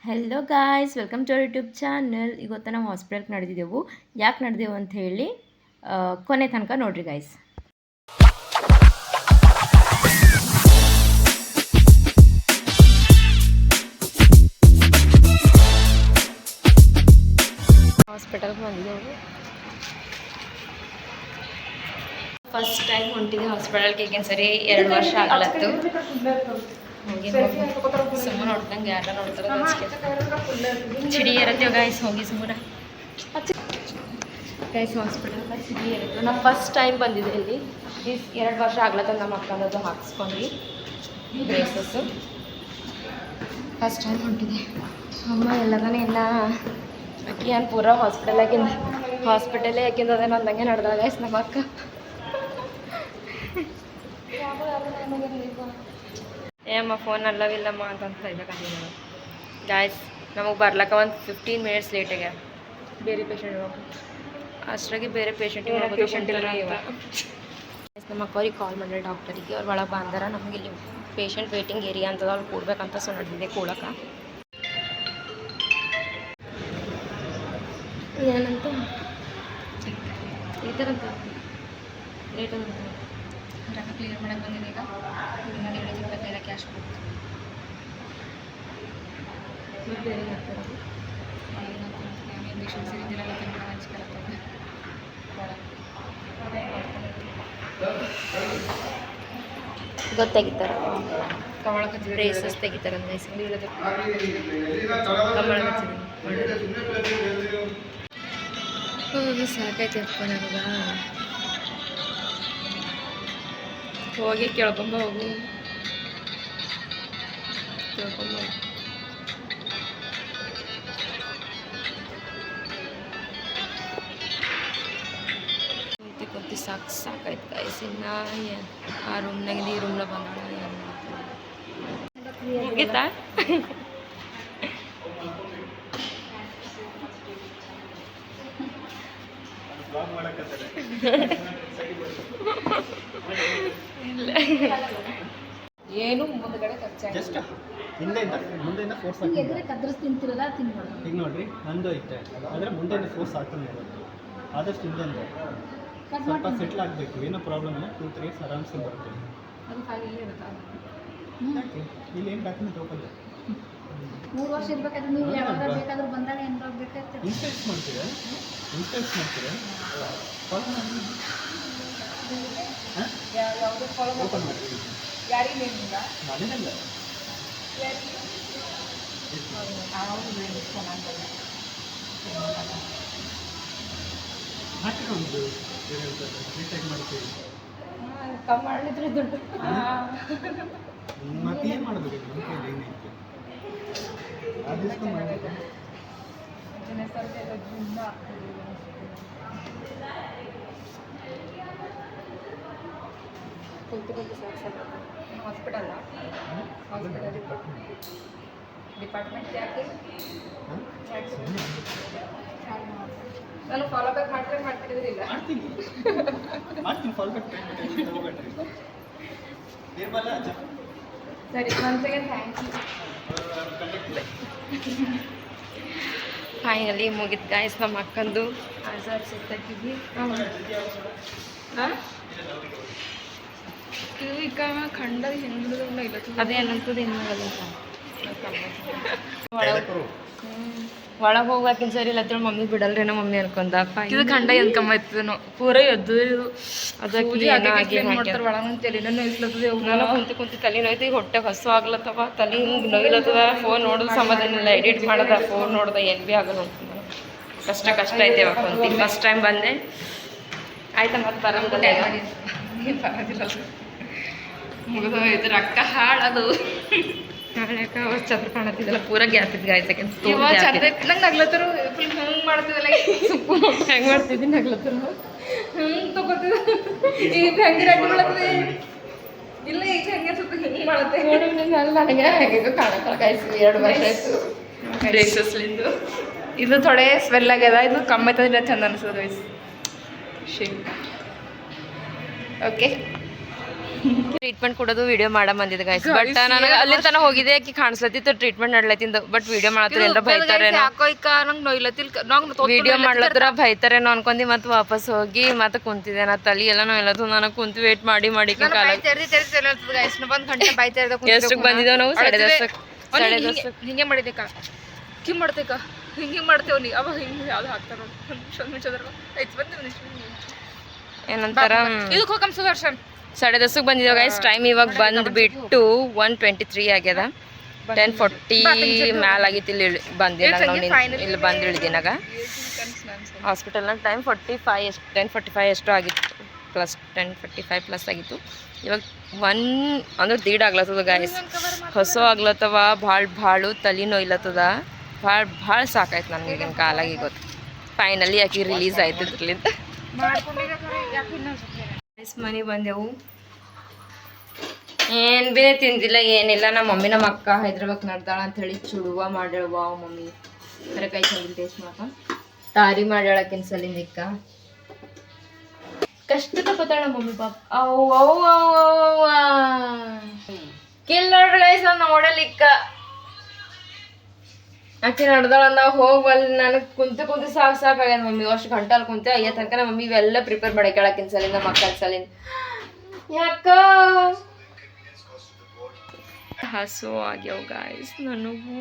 Hello guys, welcome to our YouTube channel. ಇವತ್ತು ನಾವು ಹಾಸ್ಪಿಟಲ್ಗೆ ನಡೆದಿದ್ದೆವು. ಯಾಕೆ ನಡೆದೆವು ಅಂತ ಹೇಳಿ ಕೊನೆ ತನಕ ನೋಡ್ರಿ ಗಾಯ್ಸ್. ಹಾಸ್ಪಿಟಲ್ಗೆ ಬಂದಿದ್ದೆವು. ಫಸ್ಟ್ ಟೈಮ್ ಹೊಂಟಿದ್ದೆ ಹಾಸ್ಪಿಟಲ್ಗೆ. ಈಗೇನು ಸರಿ 2 ವರ್ಷ ಆಗಲತ್ತು. ಹೋಗಿ ಸುಮ್ಮನೆ ನೋಡ್ದಂಗೆ ಯಾರ ನೋಡ್ತಾರೆ ಚಿಡಿ ಇರತ್ತೀವಿ ಗಾಯ್ಸ್. ಹೋಗಿ ಸುಮ್ಮನೆ ಗೈಸ್ ಹಾಸ್ಪಿಟಲ್ ಚಿಡಿ ಇರುತ್ತೆ. ನಾವು ಫಸ್ಟ್ ಟೈಮ್ ಬಂದಿದ್ದೆ ಇಲ್ಲಿ. 2 ವರ್ಷ ಆಗ್ಲತ್ತ ನಮ್ಮ ಅಕ್ಕಂದದು ಹಾಕ್ಸ್ಕೊಂಡ್ವಿ ಬ್ರೇಸಸ್ಸು. First time ಹೊಂಟಿದೆ. ಅಮ್ಮ ಎಲ್ಲದನೇ ಇಲ್ಲ ಅಕ್ಕಿ ಏನು ಪೂರ ಹಾಸ್ಪಿಟಲೇ ಯಾಕಿಂದ ಅದೇನು ಅಂದಂಗೆ ನಡೆದ ಗೈಸ್ ನಮ್ಮ ಅಕ್ಕ. ಏಮ್ಮ ಫೋನ್ ಅಲ್ಲವಿಲ್ಲಮ್ಮ ಅಂತಂತ ಇದ್ದಕ್ಕಂತೀವಿ ನಾವು ಗಾಯ್ಸ್. ನಮಗೆ ಬರ್ಲಕ್ಕ ಒಂದು 15 ಮಿನಿಟ್ಸ್ ಲೇಟ್ ಆಗ್ಯಾರ. ಬೇರೆ ಪೇಷಂಟ್ ಅಷ್ಟಾಗಿ ಬೇರೆ ಪೇಷಂಟ್ ಇಲ್ಲ ನಮ್ಮ ಅಕ್ಕವ್ರಿಗೆ ಕಾಲ್ ಮಾಡಿದ್ರೆ ಡಾಕ್ಟರಿಗೆ. ಅವ್ರು ಒಳಗೆ ಬಂದಾರ. ನಮಗೆ ಇಲ್ಲಿ ಪೇಷಂಟ್ ವೇಟಿಂಗ್ ಏರಿಯಾ ಅಂತದ, ಅವ್ರು ಕೂಡ್ಬೇಕಂತ ಸೊ ನಡೆದಿದೆ ಕೂಡಕ್ಕೆ. ಏನಂತ ಈ ಥರ ಅಂತ ರೇಟ್ ಅಂತ ರೊಕ್ಕ ಕ್ಲಿಯರ್ ಮಾಡಕ್ಕೆ ಬಂದಿದೆ. ಈಗ 25 ಕ್ಯಾಶ್ ಕೊಡ್ತು. ಬೇರೆ ಆಗ್ತಾರೆ ಇಂಜೆಕ್ಷನ್ಸ್ ಇದ್ದಿರಲ್ಲ ಹಂಚ್ಕೊಳತ್ತವೆ. ಗೊತ್ತಾಗಿತ್ತಾರ ಬ್ರೇಸಸ್ ತೆಗಿತಾರೆ ಅಂದ್ರೆ ಸಾಕೈತಿ ಅಪ್ಪ ನನಗ. ಹೋಗಿ ಕೇಳ್ಕೊಂಬ ಹೋಗು ಕೇಳ್ಕೊಂಬ. ಕುಂತು ಸಾಕೈತೆ ಗಾಯ್ಸ್. ಇನ್ನು ಆ ರೂಮ್ನಾಗಿಂದ ಈ ರೂಮ್ನ ಬಂದ ಮುಗಿತಾ ಏನು ಮುಂದಗಡೆ ಖರ್ಚಾಗ ಮುಂದೆಯಿಂದ ಫೋರ್ಸ್ ತಿಂತಿರಲ್ಲ ತಿನ್ಬೋದು. ಈಗ ನೋಡ್ರಿ ನಂದು ಐತೆ ಆದರೆ ಮುಂದೆಯಿಂದ ಫೋರ್ಸ್ ಆಗ್ತಾನೆ ಇರುತ್ತೆ. ಆದಷ್ಟು ಹಿಂದೆಂದು ಸ್ವಲ್ಪ ಸೆಟ್ಲ್ ಆಗಬೇಕು. ಏನೋ ಪ್ರಾಬ್ಲಮ್ ಇಲ್ಲ. 2-3 ಇಯರ್ಸ್ ಆರಾಮ್ಸೆ ಬರುತ್ತೆ. ಅದು ಖಾಲಿ ಇರುತ್ತಾ? ಯಾಕೆ ಇಲ್ಲಿ ಏನು ಡಾಕ್ಯುಮೆಂಟ್ ಹೋಗಲ್ಲ. 3 ವರ್ಷ ಇರ್ಬೇಕಾದ್ರೆ ನೀವು ಯಾವಾಗ ಬೇಕಾದ್ರೂ ಬಂದಾಗ ಏನು ಬೇಕಾಗ್ತದೆ. ಇನ್ಸ್ಪೆಕ್ಟ್ ಮಾಡ್ತೀರಾ ಯಾವುದೇ ಫಾಲೋ ಓಪನ್ ಮಾಡಿ. ಯಾರಿಗೆ ನೇಮಿಂದ ನಾನೇನಲ್ಲ ಹಾಕಿಕೊಂಡು ರೀಟೇಕ್ ಮಾಡ್ತೀವಿ. ಕಮ್ಮಿ ಮಾಡಲಿದ್ರೆ ದುಡ್ಡು ಮತ್ತೆ ಏನು ಮಾಡಬೇಕು? ನಮ್ಮ ಕೈಯಲ್ಲಿ ಏನೈತೆ ಅದೆಷ್ಟು ಮಾಡಬೇಕು. ಹಾಸ್ಪಿಟಲ್ ಡಿಪಾರ್ಟ್ಮೆಂಟ್ ಯಾಕೆ ನಾನು ಫಾಲೋ ಬ್ಯಾಕ್ ಮಾಡ್ತಿದ್ದಿಲ್ಲ. ಮಾಡ್ತೀನಿ ಫಾಲೋ ಬ್ಯಾಕ್ ಹೋಗ್ಬೇಡ್ರಿ. ಸರಿ one second. Thank you. Finally ಮುಗಿತು ಗಾಯ್ಸ್ ನಮ್ಮ ಅಕ್ಕಂದು ಆಜಾರ್ ಸಿಗ್ತಾಕಿದ್ವಿ. ಈಗ ಖಂಡದ ಹೆಂಗ್ ಅದೇನಂತದ ಏನು ಮಾಡೋದಂತ ಒಳಗೆ ಹೋಗ್ಬೇಕಿನ್ ಸರಿ ಇಲ್ಲ ಅಂತೇಳಿ ಮಮ್ಮಿ ಬಿಡಲ್ರಿ. ನಮ್ಮ ಮಮ್ಮಿ ಅನ್ಕೊಂಡಪ್ಪ ಇದು ಖಂಡ ಎನ್ಕೊಂಬೈತದನು ಪೂರ ಎದ್ದು ಅದಕ್ಕೆ ಕುಂತು ತಲೆ ನೋಯ್ತು. ಈಗ ಹೊಟ್ಟೆ ಹಸು ಆಗ್ಲತ್ತವ, ತಲೆ ಹಿಂಗೆ ನೋಯ್ಲತ್ತದ. ಫೋನ್ ನೋಡೋದು ಸಮಾಧಾನ ಇಲ್ಲ. ಎಡಿಟ್ ಮಾಡೋದ ಫೋನ್ ನೋಡ್ದೆ ಏನು ಭೀ ಆಗಲ್ಲ ಅಂತಂದ. ಕಷ್ಟ ಐತೆ ಅವಾಗ ಕುಂತು. ಫಸ್ಟ್ ಟೈಮ್ ಬಂದೆ ಆಯ್ತಾ. ಮತ್ತೆ ಬರೋದಿಲ್ಲ ಮುಗಿದು ಇದು ರೊಕ್ಕ ಹಾಳದು ಹಾಳಕ ಅವಾಗ ಚತ್ರ ಕಾಣತ್ತಿದ್ದಲ್ಲ ಪೂರ ಗ್ಯಾತಿದ್ದು ಗಾಯ ಸೆಕೆಂಡ್ ನಂಗೆ ನಗ್ಲತ್ತರು ಫುಲ್ ಹಂಗೆ ಮಾಡ್ತಿದ್ದಲ್ಲ. ಸುಪ್ಪು ಹೆಂಗೆ ಮಾಡ್ತಿದ್ದೀನಿ ನಗ್ಲತ್ತರು ಹಂಗೆ ತಗೋತಿದ್ದ. ಈಗ ಹೆಂಗೆ ರೆಡಿ ಮಾಡತ್ತದೆ ಇಲ್ಲ. ಈಗ ಹೆಂಗೆ ಸ್ವಲ್ಪ ಹಿಂಗೆ ಮಾಡತ್ತೆ ನನಗೆ ಹೆಂಗೆ ಕಾಣಕ್ಕಲ್ಲ ಗಾಯ್ಸು. 2 ವರ್ಷ ಆಯಿತು ಬ್ರೇಸಸ್ಲಿಂದು. ಇದು ಥೋಡೆ ಸ್ವೆಲ್ ಆಗ್ಯದ. ಇದು ಕಮ್ಮಿ ಆಯ್ತಂದ್ರೆ ಚಂದ ಅನಿಸೋದು ವಯಸ್ಸು. ಶೇಕ್ ಓಕೆ ಟ್ರೀಟ್ಮೆಂಟ್ ಕೊಡೋದು ವಿಡಿಯೋ ಮಾಡ ಬಂದಿದೆ ಗೈಸ್ ಬಟ್ ನನಗೆ ಅಲ್ಲಿ ತನಕ ಹೋಗಿದೆ ಆಕಿ ಕಾಣಿಸ್ಲತ್ತಿತ್ತು ಟ್ರೀಟ್ಮೆಂಟ್ ನಡ್ಲತ್ತಿಂದ ಬಟ್ ವಿಡಿಯೋ ಮಾಡತ್ರ ಎಲ್ಲರ ಬೈತಾರೇನೋ ವಿಡಿಯೋ ಮಾಡ್ಲತ್ರ ಬೈತಾರೇನೋ ಅನ್ಕೊಂಡಿ ಮತ್ತೆ ವಾಪಸ್ ಹೋಗಿ ಮತ್ತೆ ಕುಂತಿದೆ ನಾ ತಲಿ ಎಲ್ಲ ನೋಯ್ಲತ್ತು ನನಗೆ ಕುಂತು ವೇಟ್ ಮಾಡಿ ಮಾಡಿ ಎಷ್ಟಕ್ಕೆ ಬಂದಿದ್ದೇವೆ ನಾವು 10:30 ಹಿಂಗೆ ಮಾಡಿದೆಕ್ಕ ಹಿಂಗೆ ಮಾಡ್ತೇಕ ಹಿಂಗೆ ಮಾಡ್ತೇವ್ ನೀ ಅವ ಹಿಂಗೆ ಯಾವ್ದು ಹಾಕ್ತಾರ ಏನಂತಾರ ಇದಕ್ಕೆ ಹೋಗಮ್ ಸುದರ್ಶನ್ 10:30 ಬಂದಿದ್ದೇವೆ ಗೈಸ್ ಟೈಮ್ ಇವಾಗ ಬಂದ್ಬಿಟ್ಟು 1:23 ಆಗ್ಯದ 10:40 ಮ್ಯಾಲ ಆಗಿತ್ತು ಇಲ್ಲಿ ಬಂದಿಲ್ಲ ನಾವು ಇಲ್ಲಿ ಬಂದು ಇಳಿದಿನಾಗ ಹಾಸ್ಪಿಟಲ್ನಾಗ ಟೈಮ್ 10:45 ಎಷ್ಟು ಆಗಿತ್ತು ಪ್ಲಸ್ 10:45 ಪ್ಲಸ್ ಆಗಿತ್ತು ಇವಾಗ 1 ಅಂದ್ರೆ ದೀಡ್ ಆಗ್ಲತ್ತದ ಗೈಸ್ ಹೊಸ ಆಗ್ಲತ್ತವ ಭಾಳ ತಲೆ ನೋಯ್ಲತ್ತದ ಭಾಳ ಸಾಕಾಯ್ತು ನನಗೆ ಈಗಿನ ಕಾಲಾಗಿ ಗೊತ್ತು ಫೈನಲಿ ಆಕಿ ರಿಲೀಸ್ ಆಯ್ತು ಇದ್ರಲ್ಲಿಂದ ಮನೆ ಬಂದೆವು ಏನು ಬೇ ತಿಂದಿಲ್ಲ ಏನಿಲ್ಲ ನಮ್ಮ ಮಮ್ಮಿ ನಮ್ಮ ಅಕ್ಕ ಹೈದ್ರಾಬಾದ್ ನಡ್ದಾಳ ಅಂಥೇಳಿ ಚುಡುವ ಮಾಡ್ಯಾಳವ ಮಮ್ಮಿ ಬರೀ ಕೈ ಚಂದ ಟೇಸ್ಟ್ ಮಾತ ತಾರಿ ಮಾಡ್ಯಾಳಕಿನ ಸಲಿಂದಿಕ್ಕ ಕಷ್ಟದ ಪತ್ತಾಳ ಮಮ್ಮಿ ಪಾಪ ಅವ್ವ ಕಿಲ್ ನೋಡ್ರಿ ಗೈಸ್ ನಾನು ನೋಡಲಿಕ್ಕ ಆಕೆ ನಡ್ದಾಳ ನಾವು ಹೋಗ್ವಲ್ಲಿ ನನಗೆ ಕುಂತು ಸಾಕಾಗ್ಯದ ಮಮ್ಮಿ ಅಷ್ಟು ಗಂಟಲ್ ಕುಂತೆ ಅಯ್ಯ ತನಕ ನಮ್ಮ ಮಮ್ಮಿ ಇವೆಲ್ಲ ಪ್ರಿಪೇರ್ ಮಾಡಿ ಕೇಳಕ್ಕಿನ ಸಲಿಂದ ನಮ್ಮ ಅಕ್ಕನ ಸಲಿಂದ ಯಾಕ ಹಸು ಆಗ್ಯಾವ ಗಾಯ್ಸ್ ನನಗೂ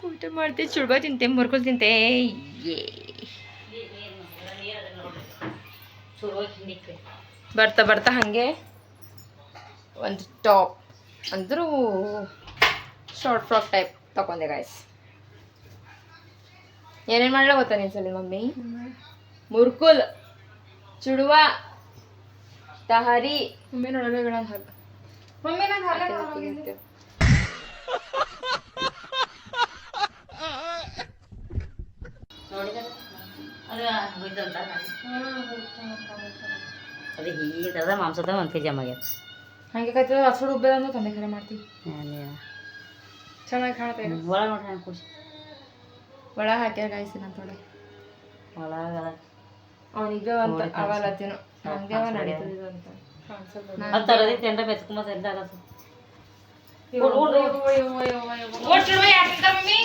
ಊಟ ಮಾಡ್ತೆ ಚುಡ್ಬ ತಿಂತೆ ಮುರ್ಕೊಲ್ ತಿಂತೆ ಬರ್ತಾ ಹಾಗೆ ಒಂದು ಟಾಪ್ ಅಂದರೂ ಶಾರ್ಟ್ ಫ್ರಾಕ್ ಟೈಪ್ ತಗೊಂಡೆ ಗಾಯ್ಸ್ ಏನೇನು ಮಾಡಲ ಗೊತ್ತಾ ನೀನು ಸಲ ಮಮ್ಮಿ ಮುರ್ಕುಲ್ ಚುಡುವ ತಹರಿ ಮಮ್ಮಿ ನೋಡಬೇಡ ಹಾಗ ಮಮ್ಮಿ ನಾನು ಹಾಗೆ ಅದು ಮಾಂಸದ 1 kg ಆಗ್ಯದ ಹಂಗೆ ಕೈತದ ಹಸುಡು ಉಬ್ಬದ ತಂದೆ ಖರೆ ಮಾಡ್ತೀವಿ ಚೆನ್ನಾಗಿ ಕಾಣ್ತಾ ಇದೆ ಒಳ ನೋಡ್ರಿ ಹಂಗೆ ಕುಡಿಸಿ ಒಳ ಹಾಕ್ಯಾರ ಗಾಯ್ಸಿನ ಥೋಡೆ ಒಳಗದ ಅವನಿಗೆ ಅಂತ ಅವಲತ್ತಿನ ಹಂಗೆ ಅವ ನಡೀತದ ಅಂತ ಅದು ತರದೈತಿ ಎಂದ ಬೆಚ್ಕೊಂಬ ಎಂದ ಆಗತ್ತ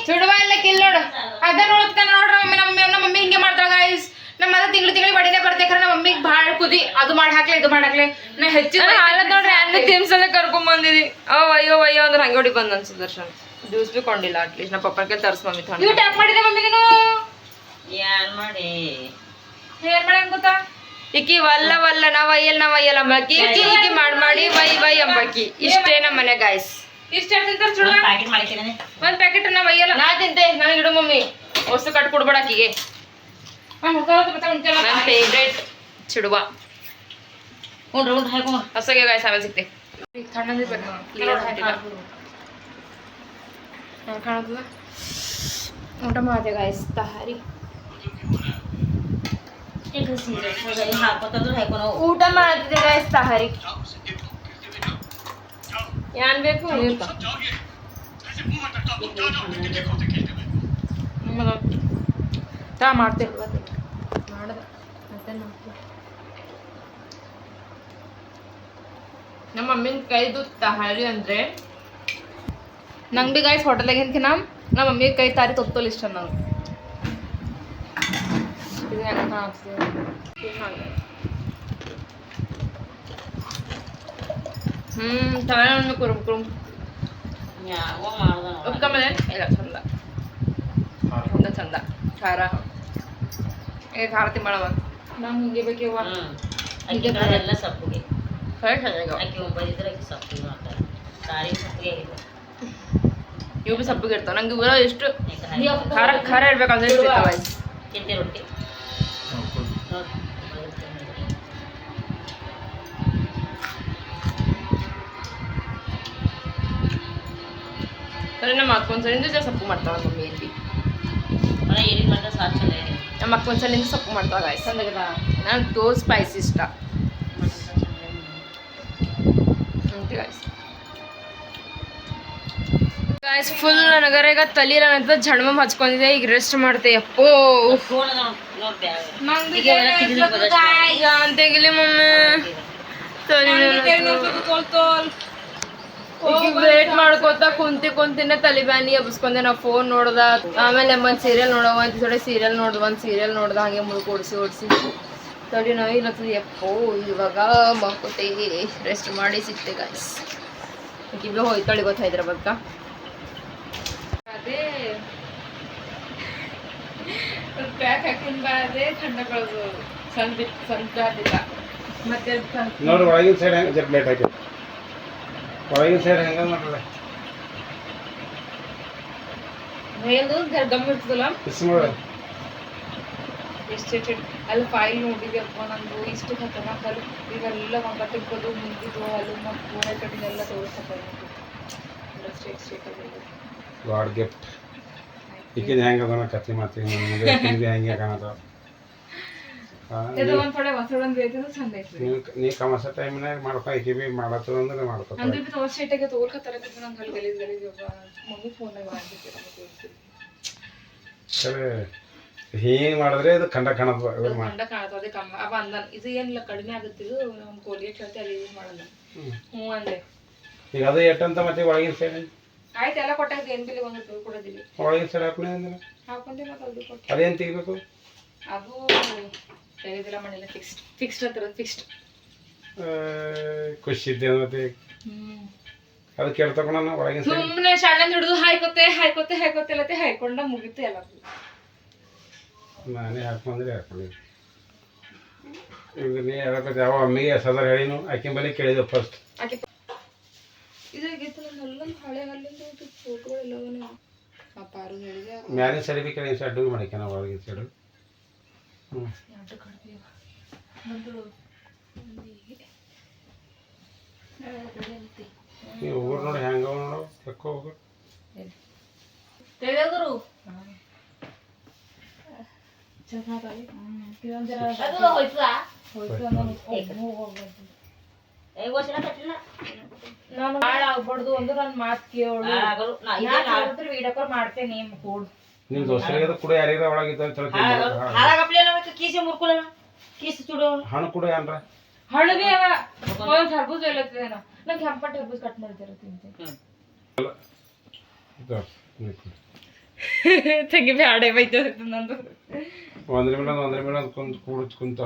ಚುಡುವ ಎಲ್ಲ ಕಿಲ್ ನೋಡು ಅದ ನೋಡ್ತಾನೆ ನೋಡ್ರಿ ಮಮ್ಮಿ ನಮ್ಮ ಮಮ್ಮಿ ಹಿಂಗೆ ಮಾಡ್ತಾಳ ಗಾಯ್ಸ್ ನಮ್ಮ ಮದ ತಿಂಗಳು ಬಡಿನೇ ಬರ್ತೇಕ್ರ ನಮ್ಮ ಮಮ್ಮಿಗೆ ಭಾಳ ಕುದಿ ಅದು ಮಾಡಿ ಹಾಕ್ಲೆ ಇದು ಮಾಡಾಕ್ಲೆ ನಾ ಹೆಚ್ಚಿನ ಹಾಲತ್ ನೋಡ್ರಿ ಅನ್ನ ತಿನ್ಸಲ್ಲೇ ಕರ್ಕೊಂಡ್ ಬಂದಿದಿ ಅಯ್ಯೋ ಅಂದ್ರೆ ಹಂಗೆ ಹೊಡಿ ಬಂದ್ ಅನ್ಸುತ್ತೆ ದರ್ಶನ್ ಜ್ಯೂಸ್ ಬಿ ಕೊಂಡಿಲ್ಲ ಅಟ್ಲೀಸ್ಟ್ ನಮ್ಮ ಪಪ್ಪಕ್ಕೆ ತರ್ಸ್ ಮಮ್ಮಿ ತಂದು ಟ್ಯಾಕ್ ಮಾಡಿದೆ ಮಮ್ಮಿಗೇನು ಏನ್ ಮಾಡಿ ಏನ್ ಮಾಡಿ ಗೊತ್ತಾ ಈಕಿ ವಲ್ಲ ನಾವ್ ಅಯ್ಯಲ್ಲ ಅಂಬಕಿ ಈಕಿ ಮಾಡಿ ವೈ ಅಂಬಕಿ ಇಷ್ಟೇ ನಮ್ಮ ಮನೆ ಗಾಯ್ಸ್ ಇಷ್ಟ ತಿಂತಾರ ಚುಡುವ ಪ್ಯಾಕೆಟ್ ಮಾಡಿದ್ದೀನಿ ಒಂದ್ ಪ್ಯಾಕೆಟ್ ನಾವ್ ಅಯ್ಯಲ್ಲ ನಾ ತಿಂತೆ ನನಗೆ ಇಡು ಮಮ್ಮಿ ವಸ್ತು ಕಟ್ ಕೊಡ್ಬೇಡ ಆಕಿಗೆ ನನ್ನ ಫೇವ್ರೇಟ್ ಚುಡುವ ಉಂಡ್ರಿ ಹಾಕೊಂಡು ಹೊಸಗೆ ಗಾಯ್ಸ್ ಆಮೇಲೆ ಸಿಗ್ತೆ ತಣ್ಣದಿರ್ಬೇಕು ಕಾಣುತ್ತದ ಊಟ ಮಾಡಿದೆ ಗಾಯ್ಸ್ ತಹಾರಿ ಹಾಕೋತಂದ್ರೆ ಹಾಕೊಂಡು ಊಟ ಮಾಡ್ತಿದ್ದೆ ಗಾಯ್ಸ್ ತಹಾರಿ ಏನ್ ಬೇಕು ಮಾಡ್ತೇವೆ ಮಾಡ್ದ ಮತ್ತೆ ನಮ್ಮ ಮಮ್ಮಿನ ಕೈದು ತಹಾರಿ ಅಂದ್ರೆ ನಂಗೆ ಬಿ ಗಾಯ್ಸ್ ಹೋಟೆಲ್ದಾಗಿಂತ ನಮ್ಮ ಮಮ್ಮಿ ಕೈ ತಾರಿ ತೊತ್ತೋಲ್ ಇಷ್ಟ ನಂಗೆ ಇದು ಹೆಂಗೆ ಕಾಣಿಸ್ತದೆ ಚೆನ್ನಾಗಿ ಕುರುಮ್ ಯಾವ ಮಾಡ್ದ ಉಪ್ಕೊಂಬಲೆ ಇಲ್ಲ ಚಂದ ಖಾರ ಈಗ ಖಾರ ತಿಂಬಳವ ನಂಗೆ ಹಿಂಗೆ ಬೇಕಿವ ಅಕ್ಕಿ ಎಲ್ಲ ಸಪ್ಪುಗೆ ಫ್ರೆಶ್ ಅದಾಗ ಅಕ್ಕಿ ಒಂಬೈದಿದ್ರೆ ಅಕ್ಕಿ ಸಪ್ಪುಗೆ ಮಾಡ್ತಾರೆ ತಾರಿ ಸಪ್ಪುಗೆ ಆಗಿದೆ ಇವು ಬಿ ಸಪ್ಪಗೆ ಇರ್ತಾವೆ ನಂಗೆ ಇವೆಲ್ಲ ಎಷ್ಟು ಖಾರ ಇರ್ಬೇಕಂದ್ರೆ ಇಷ್ಟು ಇರ್ತಾವೆ ತಿಂದೆ ರೊಟ್ಟಿ ಸರಿ ನಮ್ಮ ಅಕ್ಕ ಒಂದ್ಸಲಿಂದ ಸೊಪ್ಪು ಮಾಡ್ತಾವ ಮಮ್ಮಿ ಇಲ್ಲಿ ಏನಿಲ್ಲ ಮಾಡಿದ್ರೆ ಸಾಕು ಚಂದ ನಮ್ಮ ಅಕ್ಕ ಒಂದ್ಸಲಿಂದ ಸೊಪ್ಪು ಮಾಡ್ತಾವ ಗಾಯ್ಸ್ ಚಂದಾಗದ ನಂಗೆ ತೋಲ್ ಸ್ಪೈಸಿ ಇಷ್ಟ ಗಾಯ್ಸ್ ಫುಲ್ ನನಗರ ಈಗ ತಲೆ ನನಂತ ಜಡ್ಮ ಹಚ್ಕೊಂಡಿದೆ ಈಗ ರೆಸ್ಟ್ ಮಾಡ್ತೆ ಅಪ್ಪೋ ತೆಗಿಲಿ ಮಮ್ಮಿ ವೇಟ್ ಮಾಡ್ಕೋತ ಕುಂತಿನ ತಲಿಬ್ಯಾನಿ ಎಬ್ಸ್ಕೊಂಡೆ ನಾ ಫೋನ್ ನೋಡ್ದ ಆಮೇಲೆ ಒಂದ್ ಸೀರಿಯಲ್ ನೋಡ ಒಂದ್ ಸೀರಿಯಲ್ ನೋಡ್ದ ಹಂಗೆ ಮುಳುಗ್ ಓಡಿಸಿ ತಡಿ ನೋಯಿಲತ್ತದ ಎಪ್ಪೋ ಇವಾಗ ಮಕ್ಕೋತೆ ರೆಸ್ಟ್ ಮಾಡಿ ಸಿಕ್ತೆ ಗಾಯ್ಸ್ ಇಬ್ರು ಹೋಯ್ತಾಳಿ ಗೊತ್ತ ಹೈದ್ರಾಬಾದ್ಕ ಅದೇ ಪ್ಯಾಕ್ ಹಾಕೊಂಡ್ ಬಾದೆ ಖಂಡ ಕಳ್ದು ಸಂತ ಆದಿಲ್ಲ ಮತ್ತೆ ನೋಡಿ ಒಳಗಿನ ಸೈಡ್ ಹೆಂಗೆ ಜಟ್ ಲೇಟ್ ಆಯ್ತು ಒಳಗಿನ ಸೈಡ್ ಹೆಂಗೆ ಮಾಡ್ರೆ ಏನು ಗಮ್ ಇರ್ತದಲ್ಲ ಎಷ್ಟು ಅಲ್ಲಿ ಫೈಲ್ ನೋಡಿದೆ ಅಪ್ಪ ನಂದು ಇಷ್ಟು ಖತರ್ನಾಕ್ ಅಲ್ಲಿ ಇವೆಲ್ಲ ಒಂಬತ್ತಿಪ್ಪದು ಮುಂದಿದ್ದು ಅಲ್ಲಿ ಮತ್ತು ಗೋಡೆ ಕಟ್ಟಿಗೆಲ್ಲ ತೋರಿಸ್ತಾರೆ ಗಾಡ್ ಗಿಫ್ಟ್ ಈಗಿನ ಹೆಂಗೆ ಅದನ್ನ ಕತ್ತಿ ಮಾತಿ ಮುಂದೆ ಹೆಂಗೆ ಕಾಣತಾವ ಇದು ಒಂದು ಥೋಡೆ ಹೊಸಡೊಂದು ಐತಿದು ಚಂದ ಐತಿ ನೀ ಕಮಸ ಟೈಮ್ನಾಗ ಮಾಡ್ಕೊ ಈಕಿ ಬಿ ಮಾಡತ್ತದ ಅಂದ್ರೆ ಮಾಡ್ಕೊ ಅಂದ್ರೆ ಬಿ ತೋರ್ಸಿ ಇಟ್ಟಾಗ ತೋರ್ಕತ್ತಾರಕ್ಕೆ ನಂಗೆ ಅಲ್ಲಿ ಗಲೀಜ್ ಮಗು ಫೋನಾಗ ಮಾಡ್ತಿರ್ತೀರ ಸರಿ ಹೀಗೆ ಮಾಡಿದ್ರೆ ಇದು ಖಂಡ ಕಾಣದ ಕಂಡ ಕಾಣ್ತದೆ ಕಮ್ಮ ಅವ ಅಂದ ಇದು ಏನಿಲ್ಲ ಕಡಿಮೆ ಆಗುತ್ತಿದ್ದು ಒಂದು ಕೋಲಿಯೇಟ್ ಹೇಳ್ತೆ ಅಲ್ಲಿ ಯೂಸ್ ಮಾಡಲ್ಲ ಹ್ಞೂ ಅಂದೆ ಈಗ ಅದು ಎಟ್ಟಂತ ಮತ್ತೆ ಒಳಗಿನ ಸೈಡ್ ಆಯ್ತು ಎಲ್ಲ ಕೊಟ್ಟಾಗ ಏನು ಬಿಲ್ಲಿ ಒಂದು ಕೊಡೋದಿಲ್ಲ ಒಳಗಿನ ಸೈಡ್ ಹಾಕೊಂಡೆ ಅಂದ್ರೆ ಹಾಕೊಂಡೆ ಮತ್ತೆ ಅದು ಕೊಟ್ಟು ಅದೇನು ತೆಗಿಬೇಕು ಅದು ತೆಗೆದಿಲ್ಲ ಮಾಡಿಲ್ಲ ಫಿಕ್ಸ್ಡ್ ಹತ್ತಿರ ಫಿಕ್ಸ್ಡ್ ಖುಷಿ ಇದ್ದೆ ಮತ್ತೆ ಅದು ಕೇಳ್ತಕೊಂಡ ಒಳಗಿನ ಸೈಡ್ ಸುಮ್ಮನೆ ಸಣ್ಣ ಹಿಡಿದು ಹಾಯ್ಕೊತೆ ಹಾಯ್ಕೊಂಡ ಮುಗಿತು ಎಲ್ಲ ನಾನೇ ಹಾಕೊಂಡ್ರೆ ಹಾಕೊಂಡಿ ಈಗ ನೀ ಹೇಳಕ್ಕೆ ಯಾವ ಅಮ್ಮಿಗೆ ಸದಾ ಹೇಳಿನು ಆಕಿನ ಬಳಿ ಕೇಳಿದೆ ಫಸ್ಟ್ ಆಕೆ ಇದಾಗಿತ್ತು ನನ್ನ ಹಳೆ ಅಲ್ಲಿಂದ ಫೋಟೋಗಳೆಲ್ಲವೂ ಆ ಪಾರು ಹೇಳಿದೆ ಮ್ಯಾಲಿನ ಸೈಡ್ ಬಿ ಕೇಳಿ ಅಡ್ಡು ಮಾಡಿಕೆ ನಾವು ಒಳಗಿನ ಸೈಡು ಎರಡು ಕಡ್ತೀವಿ ಒಂದು ನೀವು ಊರು ನೋಡಿ ಹೆಂಗೆ ನೋಡು ಎಕ್ಕೋ ಹೋಗು ತೆಗೆದರು ನಾನು ಹಾಳು ಆಗ್ಬಾರ್ದು ಅಂದ್ರೆ ನನ್ನ ಮಾತು ಕೇಳು ವಿಡಿಯೋ ಕಾಲ್ ಮಾಡ್ತೇನೆ ಕೂಡ್ ನಿಮ್ಮ ದೋಸ್ತರಿಗೆ ಕೂಡ ಯಾರಿಗ ಒಳಗಿದ್ದ ಹಣ ಕೂಡ ಏನ್ರ ಹಣ್ಣು ಬಿ ಅವ ಒಂದು ಟರ್ಬೂಜ್ ಎಲ್ಲತ್ತದೇನೋ ನಂಗೆ ಕೆಂಪ ಟರ್ಬೂಜ್ ಕಟ್ ಮಾಡ್ತಾರ ತಿಂತೆ ತೆಗಿ ಬ್ಯಾಡೆ ಬೈತು ನಂದು ಒಂದ್ರ ಮೇಲೆ ಕುಂತ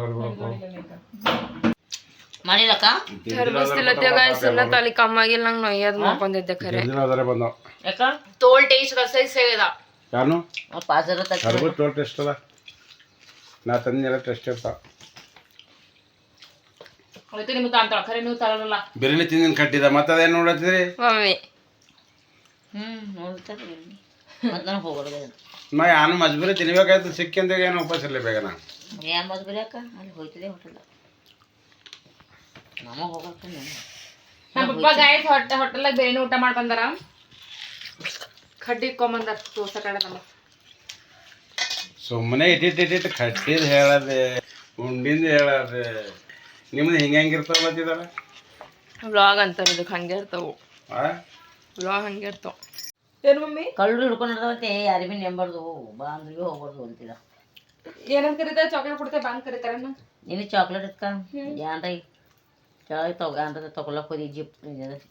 ಮಾಡಿಲ್ಲಕ್ಕ ಟರ್ಬೂಜ್ ತಿಲ್ಲತ್ತೆ ಗಾಯ್ಸ್ ಎಲ್ಲ ತಲೆ ಕಮ್ಮಾಗಿಲ್ಲ ನಂಗೆ ನೊಯ್ಯದ್ ಮಾಡ್ಕೊಂಡಿದ್ದೆ ಖರೆ ಅದರ ಬಂದವು ಯಾಕ ತೋಲ್ ಟೇಸ್ಟ್ ಕಸೈ ಸೇದ ಯಾರು ಪಾಸರ ಟರ್ಬೂಜ್ ತೋಲ್ ಟೇಸ್ಟ್ ಅದ ನಾ ತಂದೆಲ್ಲ ಟೇಸ್ಟ್ ಇರ್ತಾವ ಹೋಯ್ತು ನಿಮ್ಗೆ ತಾಂತಾಳ ಖರೆ ನೀವು ತರಲ್ಲ ಬಿರಿಯಾನಿ ತಿಂದಿನ ಕಟ್ಟಿದ ಮತ್ತೆ ಅದೇನು ನೋಡತ್ತಿರಿ ಮಮ್ಮಿ ನೋಡ್ತಾರೆ ಮತ್ತೆ ನನಗೆ ಹೋಗೋದು ನಾ ಯಾನು ಮಜ್ಬೂರಿ ತಿನ್ಬೇಕಾಯ್ತು ಸಿಕ್ಕಿಂದಾಗ ಏನು ಉಪವಾಸ ಇರಲಿ ಬೇಗ ನಾ ಏನು ಮದ್ಬರಿ ಅಕ್ಕ ಅಲ್ಲಿ ಹೋಯ್ತದೆ ಹೋಟೆಲ್ ನಮ್ಮ ಹೋಗಕ್ಕ ನಮ್ಮ ಪಪ್ಪ ಗಾಯಸ್ ಹೋಟೆಲ್ದಾಗ ಬೇರೆ ಊಟ ಮಾಡಿ ಬಂದಾರ ಕಡ್ಡಿ ಇಕ್ಕೊಂಬಂದಾರ ದೋಸೆ ಕಡೆ ನಮ್ಮ ಸುಮ್ಮನೆ ಇಟ್ಟಿಟ್ಟು ಕಟ್ಟಿದ್ ಹೇಳದೆ ಉಂಡಿಂದ ಹೇಳದೆ ನಿಮ್ದು ಹೆಂಗಿರ್ತಾವ ಮತ್ತಿದಾರ ವ್ಲಾಗ್ ಅಂತಾರೆ ಇದಕ್ಕೆ ಹಂಗೆ ಇರ್ತಾವು ವ್ಲಾಗ್ ಹಂಗೆ ಇರ್ತಾವ ಏನು ಮಮ್ಮಿ ಕಳ್ಳರು ಹಿಡ್ಕೊಂಡಿರ್ತಾವಂತೆ ಯಾರು ಭೀ ನೆಂಬಾರ್ದು ಬಾ ಅಂದ್ರೆ ಭೀ ಹೋಗ್ಬಾರ್ದು ಅಂತಿಲ್ಲ ಏನಂತ ಕರೀತಾರೆ ಚಾಕ್ಲೇಟ್ ಕೊಡ್ತೇವೆ ಬಂದು ಕರೀತಾರೆ ನೀನು ಚಾಕ್ಲೇಟ್ ಇಟ್ಕ ಏನ್ರ ಕೆಳಗೆ ತಗೊಳಕ್ ಹೋದಿ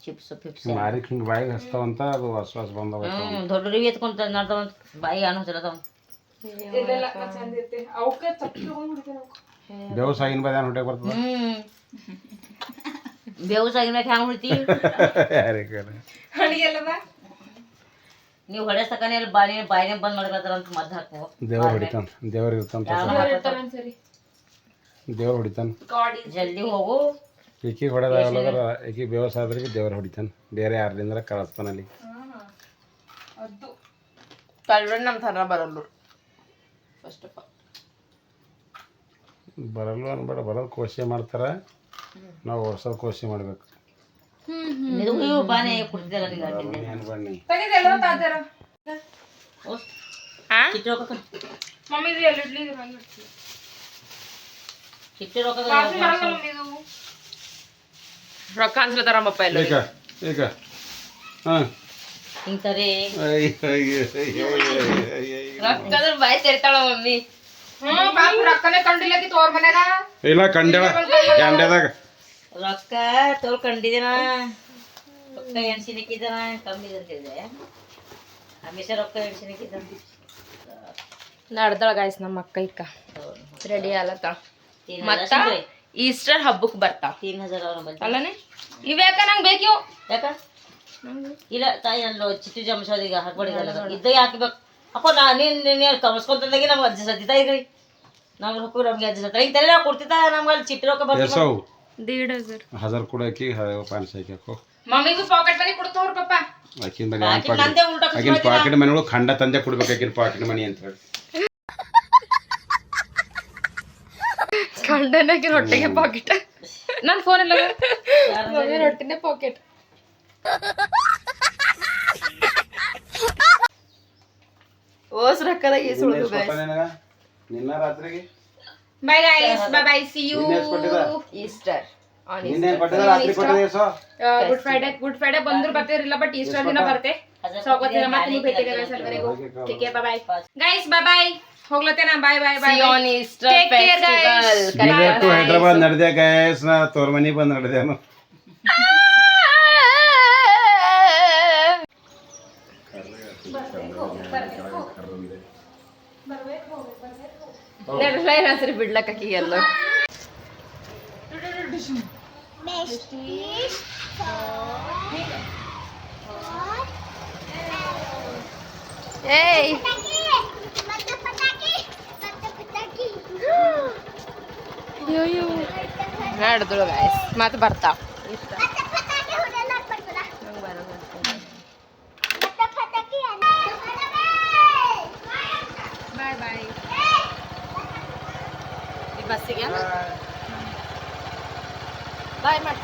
ಚಿಪ್ಸ್ ಪಿಪ್ಸ್ ಮಾರಿ ಹಿಂಗೆ ಬಾಯಿಗೆ ಹಚ್ತಾವಂತ ಅದು ಹೊಸ ಬಂದವ ದೊಡ್ಡರಿಗೆ ಎತ್ಕೊಂತ ನಡ್ತಾವಂತ ಬಾಯಿ ಅನು ಹಚ್ಚಲತಾವ ಬೇವು ಸಾಗಿನ ಬಾದ ಹೊಟ್ಟೆ ಬರ್ತದ ಬೇವು ಸಾಗಿನ ಮ್ಯಾಗ ಹ್ಯಾಂಗ ಹೊಡಿತಿ ನೀವು ಹೊಡೆ ಸಕನೆ ಅಲ್ಲಿ ಬಾಯಿನೇ ಬಂದ್ ಮಾಡ್ಕೊತಾರಂತ ಮದ್ದು ಹಾಕೋ ದೇವ್ರು ಹೊಡಿತಾನ ದೇವ್ರು ಇರ್ತಾನ ದೇವ್ರು ಹೊಡಿತಾನ ಜಲ್ದಿ ಹೋಗು ಈಕಿಗೆ ಹೊಡೆದಾಗಲ್ಲದ್ರ ಈಕಿ ಬೇವಸ ಆದ್ರೆ ಭೀ ದೇವ್ರು ಹೊಡಿತಾನ ಬೇರೆ ಯಾರ್ಲಿಂದ್ರ ಕಳಿಸ್ತಾನ ಅಲ್ಲಿ ಕಳ್ಳ ನಮ್ಮ ಥರ ಬರಲ್ಲ ಫಸ್ಟ್ ಆಫ್ ಆಲ್ ಬರಲ್ಲ ಅನ್ಬೇಡ ಬರೋದು ಕೋಶಿ ಮಾಡ್ತಾರ ನಾವು ವರ್ಷದ ಕೋಶಿ ಮಾಡ್ಬೇಕು ನೀವು ಬಾನೆ ಕುಡ್ತಿದ್ದಲ್ಲ ಏನು ಬನ್ನಿ ಮಮ್ಮಿ ಚಿಟ್ಟಿ ರೊಕ್ಕ ರೊಕ್ಕ ಅನ್ಸ್ಲತ್ತಾರಮ್ಮಪ್ಪ ಎಲ್ಲ ಈಗ ಈಗ ಹಾಂ ಹಿಂಗ್ತಾರೆ ರೊಕ್ಕದ್ರ ಬಾಯಿ ಸೇರ್ತಾಳ ಮಮ್ಮಿ ರೊಕ್ಕನೇ ಕಂಡಿಲ್ಲ ತೋರ್ ಮನ್ಯಾಗ ಇಲ್ಲ ಕಂಡ್ಯಾಳ ಕ್ಯಾಂಡ್ಯಾದಾಗ ರೊಕ್ಕ ತೊಳ್ಕೊಂಡಿದ್ದೀನ ರೊಕ್ಕ ಎಣ್ಸಿನಕ್ಕಿದ್ದಾನ ಕಮ್ಮಿ ಅಂತಿದೆ ಹಮೇಶ ರೊಕ್ಕ ಎಣ್ಸಿನಕ್ಕಿದ್ದಾನ ನಡ್ದಳ ಗಾಯ್ಸ್ ನಮ್ಮ ಅಕ್ಕ ಇಕ್ಕ ರೆಡಿ ಆಲತ್ತ ಮತ್ತ ಈಸ್ಟರ್ ಹಬ್ಬಕ್ಕೆ ಬರ್ತಾವ 3000 ಅವ್ರ ಬಂದ ಅಲ್ಲನೆ ಇವ್ಯಾಕ ನಂಗೆ ಬೇಕಿವು ಯಾಕ ಇಲ್ಲ ತಾಯಿ ಅಲ್ಲೋ ಚಿಟ್ಟು ಜಮಸೋದೀಗ ಹಾಕ್ಬಡಿಗಲ್ಲ ಇದ್ದಾಗ ಹಾಕ್ಬೇಕು ಅಪ್ಪ ನೀನು ಕಮಸ್ಕೊಂತಂದಾಗೆ ನಮ್ಗೆ ಅಜ್ಜಿ ಸತ್ತಿತ್ತ ಈಗ ನಮ್ಗೆ ರೊಕ್ಕ ನಮ್ಗೆ ಅಜ್ಜಿ ಸತ್ತ ಈಗ ತಲೆ ನಾವು ಕೊಡ್ತಿದ್ದ ನಮ್ಗೆ ಅಲ್ಲಿ ಚಿಟ್ಟು ರೊಕ್ಕ ಬರ್ತೀವಿ 1000 ಕೊಡಕ್ಕೆ 500 ಹಾಕೋ ಮಮ್ಮಿಗೂ ಪಾಕೆಟ್ ಮನಿ ಕೊಡ್ತಾವ್ರ ಪಪ್ಪ ಆಕಿನ ಪಾಕೆಟ್ ಮನಿ ಒಳಗೆ ಖಂಡ ತಂದೆ ಕೊಡ್ಬೇಕು ಆಕಿನ ಪಾಕೆಟ್ ಮನಿ ಅಂತ ಹೇಳಿ ಕಂಡನಾಗಿ ರೊಟ್ಟಿಗೆ ಪಾಕೆಟ್ ನನ್ನ ಫೋನ್ ಎಲ್ಲ ಮಮ್ಮಿ ರೊಟ್ಟಿನೇ ಪಾಕೆಟ್ ಓಸ್ ರೊಕ್ಕದಾಗ ಈ ಸುಳ್ದು ನಿನ್ನ ರಾತ್ರಿಗೆ bye guys bye bye see you ನಿನ್ನೆ ಎಷ್ಟ್ ಕೊಟ್ಟಿದ? ಈಸ್ಟರ್ ಆನ್ ನಿನ್ನೆ ಕೊಟ್ಟಿದ ರಾತ್ರಿ ಕೊಟ್ಟಿದೆ ಸೊ ಗುಡ್ ಫ್ರೈಡೆ ಬಂದ್ರು ಬರ್ತಿರಲಿಲ್ಲ ಬಟ್ ಈಸ್ಟರ್ ದಿನ ಬರ್ತೆ ಸೊ ಅವತ್ತಿನ ಮತ್ತೆ ನೀವು ಭೇಟಿ ಆಗಲ್ಲ ಸರ್ವರೆಗೂ take care bye bye guys bye bye ಹೋಗ್ಲತ್ತೇನಾ bye bye bye on Easter festival to Hyderabad ನಡೆದೆ ಗೈಸ್ ನಾ ತೋರ್ ಮನಿ ಬಂದ್ ನಡೆದೇನು ಫ್ಲೈನ್ ಹಸಿರು ಬಿಡ್ಲಕ್ಕ ಎಲ್ಲ ಏಯ್ ನಡೆದಳು ಗಾಯ್ಸ್ ಮತ್ತೆ ಬರ್ತಾವ ಬಾಯ್ ಬಾಯ್ ಬಸ್ಸಿಗೆ ಬಾಯ್ ಮಾಡಿ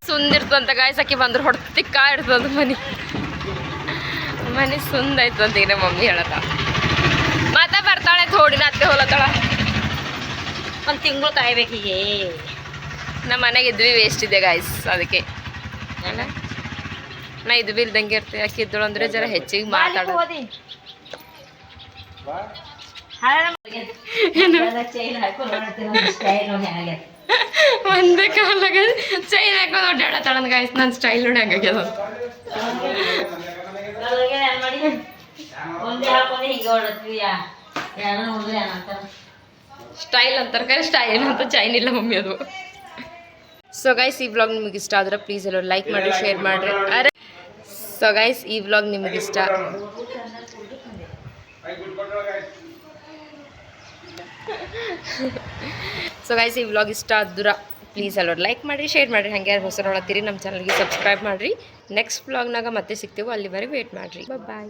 ಸುಂದಿರ್ತಂತ ಗಾಯ್ಸಕ್ಕೆ ಬಂದ್ರೆ ಹೊಡ್ತಿಕ್ಕ ಇರ್ತದ ಮನೆ ಸುಂದಾಯ್ತಂತ ಈಗ ಮಮ್ಮಿ ಹೇಳತ್ತ ಮತ್ತೆ ಬರ್ತಾಳೆ ಥೋಡಿನ ಅತ್ತೆ ಹೋಲತ್ತಾಳ ಒಂದು ತಿಂಗಳು ಕಾಯ್ಬೇಕೀಗೆ ನಮ್ಮ ಮನೆಗೆ ಇದ್ವಿ ವೇಸ್ಟ್ ಇದೆ ಗಾಯ್ಸ್ ಅದಕ್ಕೆ ಅಲ್ಲ ನಾ ಇದು ಬಿ ಇಲ್ದಂಗೆ ಇರ್ತೀವಿ ಯಾಕೆ ಇದ್ದಳು ಅಂದ್ರೆ ಜರ ಹೆಚ್ಚಿಗೆ ಮಾತಾಡೋದು ಚೈನ್ ಹಾಕೊಂಡು ಸ್ಟೈಲ್ ನೋಡಿ ಒಂದೇ ಕಾಲಾಗ ಚೈನ್ ಹಾಕೊಂಡು ಓಡಾಡತ್ತಾಳ ಗಾಯ್ಸ್ ನನ್ನ ಸ್ಟೈಲ್ ನೋಡಿ ಹಂಗಾಗ್ಯದ ಮಾಡಿ ಒಂದೇ ಹಾಕೊಂಡೆ ಹಿಂಗೆ ಹೊಡತ್ವಿ ಯಾರು ನೋಡಿದ್ರೆ ಏನಂತಾರ ಸ್ಟೈಲ್ ಅಂತಾರೆ ಕರೆ ಸ್ಟೈಲ್ ಅಂತ ಚೈನ್ ಇಲ್ಲ ಮಮ್ಮಿ ಅದು ಸೊ ಗೈಸ್ ಈ ವ್ಲಾಗ್ ನಿಮಗೆ ಇಷ್ಟ ಆದ್ರೆ ಪ್ಲೀಸ್ ಎಲ್ಲರೂ ಲೈಕ್ ಮಾಡಿರಿ ಶೇರ್ ಮಾಡಿರಿ ಅರೆ ಸೊ ಗೈಸ್ ಈ ವ್ಲಾಗ್ ನಿಮಗೆ ಇಷ್ಟ ಸೊ ಗೈಸ್ ಈ ವ್ಲಾಗ್ ಇಷ್ಟ ಆದ್ರೆ ಪ್ಲೀಸ್ ಎಲ್ಲರೂ ಲೈಕ್ ಮಾಡಿರಿ ಶೇರ್ ಮಾಡಿರಿ ಹಂಗೆ ಯಾರು ಹೊಸ ನೋಡತ್ತೀರಿ ನಮ್ಮ ಚಾನಲ್ಗೆ ಸಬ್ಸ್ಕ್ರೈಬ್ ಮಾಡಿರಿ ನೆಕ್ಸ್ಟ್ ವ್ಲಾಗ್ನಾಗ ಮತ್ತೆ ಸಿಗ್ತೀವಿ ಅಲ್ಲಿವರೆಗೆ ವೇಟ್ ಮಾಡಿರಿ ಬಾಯ್